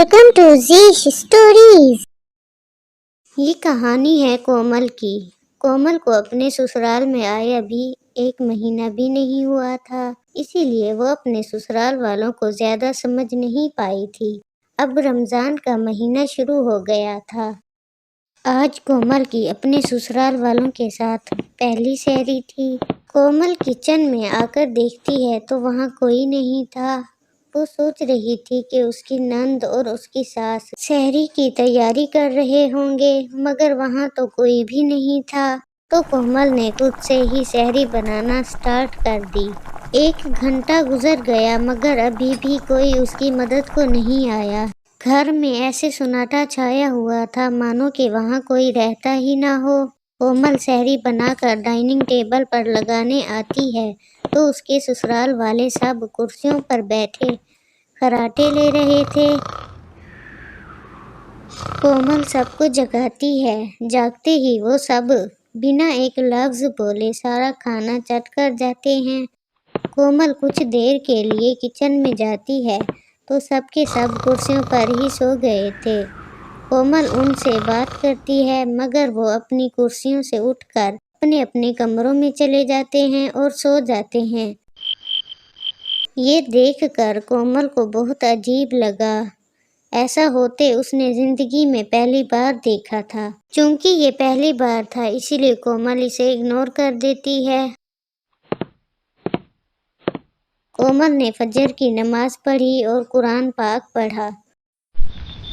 Welcome to زیش stories. یہ کہانی ہے کومل کی۔ کومل کو اپنے سسرال میں آئے ابھی 1 مہینہ بھی نہیں ہوا تھا، اسی لیے وہ اپنے سسرال والوں کو زیادہ سمجھ نہیں پائی تھی۔ اب رمضان کا مہینہ شروع ہو گیا تھا۔ آج کومل کی اپنے سسرال والوں کے ساتھ پہلی سحری تھی۔ کومل کچن میں آ کر دیکھتی ہے تو وہاں کوئی نہیں تھا۔ وہ سوچ رہی تھی کہ اس کی نند اور اس کی ساس سحری کی تیاری کر رہے ہوں گے، مگر وہاں تو کوئی بھی نہیں تھا۔ تو کومل نے خود سے ہی سحری بنانا سٹارٹ کر دی۔ 1 گھنٹہ گزر گیا مگر ابھی بھی کوئی اس کی مدد کو نہیں آیا۔ گھر میں ایسے سناٹا چھایا ہوا تھا مانو کہ وہاں کوئی رہتا ہی نہ ہو۔ کومل سحری بنا کر ڈائننگ ٹیبل پر لگانے آتی ہے تو اس کے سسرال والے سب کرسیوں پر بیٹھے خراٹے لے رہے تھے۔ کومل سب کو جگاتی ہے، جاگتے ہی وہ سب بنا ایک لفظ بولے سارا کھانا چٹ کر جاتے ہیں۔ کومل کچھ دیر کے لیے کچن میں جاتی ہے تو سب کے سب کرسیوں پر ہی سو گئے تھے۔ کومل ان سے بات کرتی ہے مگر وہ اپنی کرسیوں سے اٹھ کر اپنے اپنے کمروں میں چلے جاتے ہیں اور سو جاتے ہیں۔ یہ دیکھ کر کومل کو بہت عجیب لگا۔ ایسا ہوتے اس نے زندگی میں پہلی بار دیکھا تھا۔ چونکہ یہ پہلی بار تھا اسی لیے کومل اسے اگنور کر دیتی ہے۔ کومل نے فجر کی نماز پڑھی اور قرآن پاک پڑھا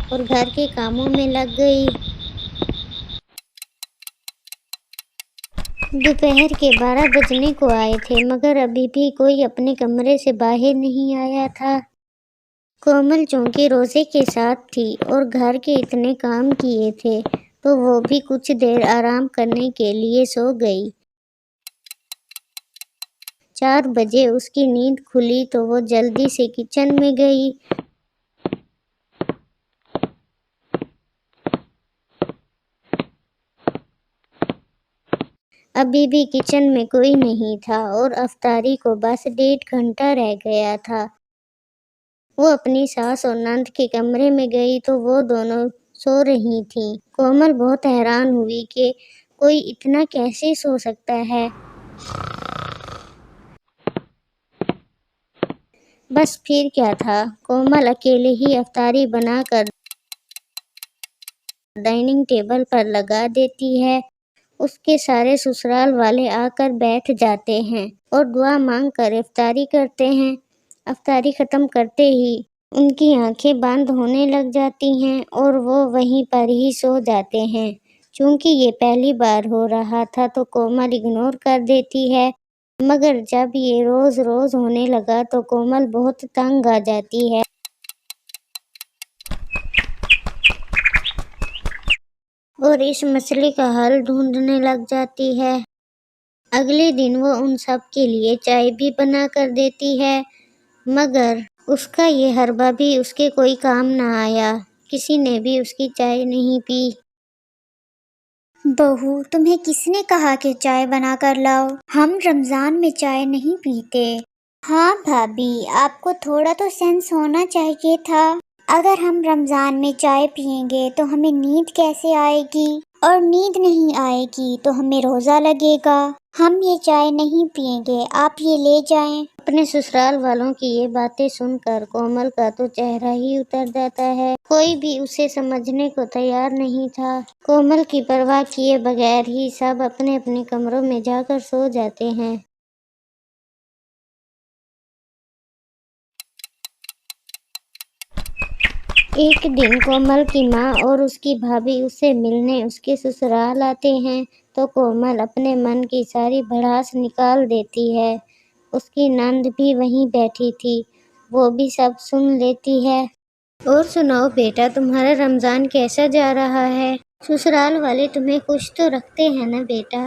اور گھر کے کاموں میں لگ گئی۔ دوپہر کے 12 بجنے کو آئے تھے مگر ابھی بھی کوئی اپنے کمرے سے باہر نہیں آیا تھا۔ کومل چونکہ روزے کے ساتھ تھی اور گھر کے اتنے کام کیے تھے تو وہ بھی کچھ دیر آرام کرنے کے لیے سو گئی۔ 4 بجے اس کی نیند کھلی تو وہ جلدی سے کچن میں گئی۔ ابھی بھی کچن میں کوئی نہیں تھا اور افطاری کو بس 1.5 گھنٹہ رہ گیا تھا۔ وہ اپنی ساس اور نند کے کمرے میں گئی تو وہ دونوں سو رہی تھیں۔ کومل بہت حیران ہوئی کہ کوئی اتنا کیسے سو سکتا ہے۔ بس پھر کیا تھا، کومل اکیلے ہی افطاری بنا کر ڈائننگ ٹیبل پر لگا دیتی ہے۔ اس کے سارے سسرال والے آ کر بیٹھ جاتے ہیں اور دعا مانگ کر افطاری کرتے ہیں۔ افطاری ختم کرتے ہی ان کی آنکھیں بند ہونے لگ جاتی ہیں اور وہ وہیں پر ہی سو جاتے ہیں۔ چونکہ یہ پہلی بار ہو رہا تھا تو کومل اگنور کر دیتی ہے، مگر جب یہ روز روز ہونے لگا تو کومل بہت تنگ آ جاتی ہے اور اس مسئلے کا حل ڈھونڈنے لگ جاتی ہے۔ اگلے دن وہ ان سب کے لیے چائے بھی بنا کر دیتی ہے مگر اس کا یہ حربہ بھی اس کے کوئی کام نہ آیا۔ کسی نے بھی اس کی چائے نہیں پی۔ بہو، تمہیں کس نے کہا کہ چائے بنا کر لاؤ؟ ہم رمضان میں چائے نہیں پیتے۔ ہاں بھابھی، آپ کو تھوڑا تو سینس ہونا چاہیے تھا۔ اگر ہم رمضان میں چائے پیئیں گے تو ہمیں نیند کیسے آئے گی؟ اور نیند نہیں آئے گی تو ہمیں روزہ لگے گا۔ ہم یہ چائے نہیں پیئیں گے، آپ یہ لے جائیں۔ اپنے سسرال والوں کی یہ باتیں سن کر کومل کا تو چہرہ ہی اتر جاتا ہے۔ کوئی بھی اسے سمجھنے کو تیار نہیں تھا۔ کومل کی پرواہ کیے بغیر ہی سب اپنے اپنے کمروں میں جا کر سو جاتے ہیں۔ ایک دن کومل کی ماں اور اس کی بھابھی اس سے ملنے اس کے سسرال آتے ہیں تو کومل اپنے من کی ساری بھڑاس نکال دیتی ہے۔ اس کی نند بھی وہیں بیٹھی تھی، وہ بھی سب سن لیتی ہے۔ اور سناؤ بیٹا، تمہارا رمضان کیسا جا رہا ہے؟ سسرال والے تمہیں خوش تو رکھتے ہیں نا بیٹا؟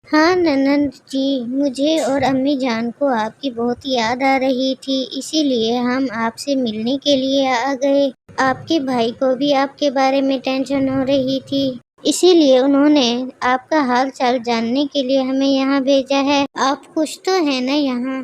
ہاں نند جی، مجھے اور امی جان کو آپ کی بہت یاد آ رہی تھی، اسی لیے ہم آپ سے ملنے کے لیے آ گئے۔ آپ کے بھائی کو بھی آپ کے بارے میں ٹینشن ہو رہی تھی، اسی لیے انہوں نے آپ کا حال چال جاننے کے لیے ہمیں یہاں بھیجا ہے۔ آپ خوش تو ہیں نا یہاں؟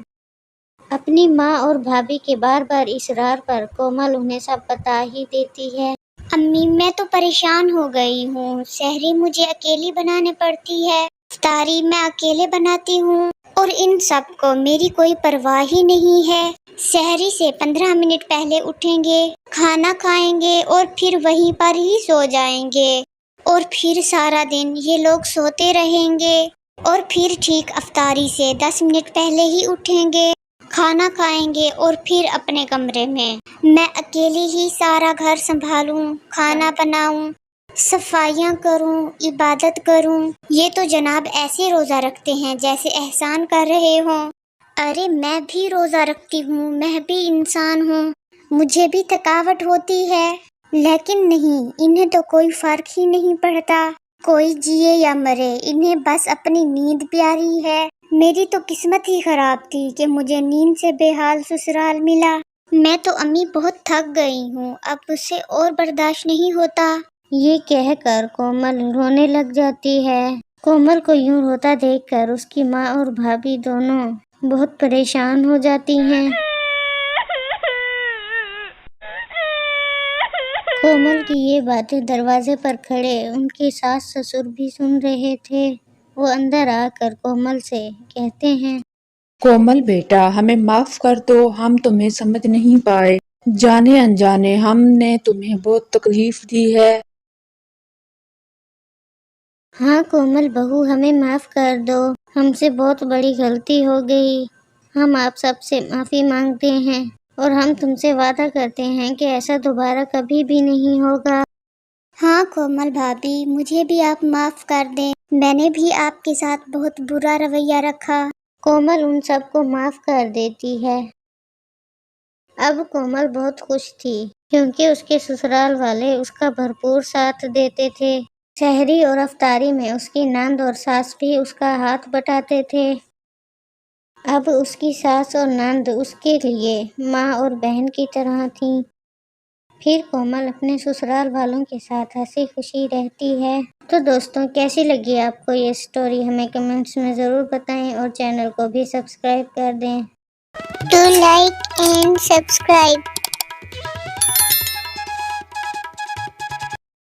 اپنی ماں اور بھابھی کے بار بار اصرار پر کومل انہیں سب بتا ہی دیتی ہے۔ امی میں تو پریشان ہو گئی ہوں، سحری مجھے اکیلی بنانے پڑتی ہے، افطاری میں اکیلے بناتی ہوں اور ان سب کو میری کوئی پرواہ ہی نہیں ہے۔ سحری سے 15 منٹ پہلے اٹھیں گے، کھانا کھائیں گے اور پھر وہیں پر ہی سو جائیں گے، اور پھر سارا دن یہ لوگ سوتے رہیں گے، اور پھر ٹھیک افطاری سے 10 منٹ پہلے ہی اٹھیں گے، کھانا کھائیں گے اور پھر اپنے کمرے میں اکیلی ہی سارا گھر سنبھالوں، کھانا بناؤں، صفائیاں کروں، عبادت کروں۔ یہ تو جناب ایسے روزہ رکھتے ہیں جیسے احسان کر رہے ہوں۔ ارے میں بھی روزہ رکھتی ہوں، میں بھی انسان ہوں، مجھے بھی تھکاوٹ ہوتی ہے، لیکن نہیں، انہیں تو کوئی فرق ہی نہیں پڑتا، کوئی جیے یا مرے، انہیں بس اپنی نیند پیاری ہے۔ میری تو قسمت ہی خراب تھی کہ مجھے نیند سے بے حال سسرال ملا۔ میں تو امی بہت تھک گئی ہوں، اب مجھ سے اور برداشت نہیں ہوتا۔ یہ کہہ کر کومل رونے لگ جاتی ہے۔ کومل کو یوں روتا دیکھ کر اس کی ماں اور بھابھی دونوں بہت پریشان ہو جاتی ہیں۔ کومل کی یہ باتیں دروازے پر کھڑے ان کے ساس سسر بھی سن رہے تھے۔ وہ اندر آ کر کومل سے کہتے ہیں، کومل بیٹا، ہمیں معاف کر دو، ہم تمہیں سمجھ نہیں پائے، جانے انجانے ہم نے تمہیں بہت تکلیف دی ہے۔ ہاں کومل بہو، ہمیں معاف کر دو، ہم سے بہت بڑی غلطی ہو گئی، ہم آپ سب سے معافی مانگتے ہیں اور ہم تم سے وعدہ کرتے ہیں کہ ایسا دوبارہ کبھی بھی نہیں ہوگا۔ ہاں کومل بھابھی، مجھے بھی آپ معاف کر دیں، میں نے بھی آپ کے ساتھ بہت برا رویہ رکھا۔ کومل ان سب کو معاف کر دیتی ہے۔ اب کومل بہت خوش تھی کیونکہ اس کے سسرال والے اس کا بھرپور ساتھ دیتے تھے۔ سحری اور افطاری میں اس کی نند اور ساس بھی اس کا ہاتھ بٹاتے تھے۔ اب اس کی ساس اور نند اس کے لیے ماں اور بہن کی طرح تھیں۔ پھر کومل اپنے سسرال والوں کے ساتھ ہنسی خوشی رہتی ہے۔ تو دوستوں، کیسی لگی آپ کو یہ سٹوری؟ ہمیں کمنٹس میں ضرور بتائیں اور چینل کو بھی سبسکرائب کر دیں۔ Do like and subscribe.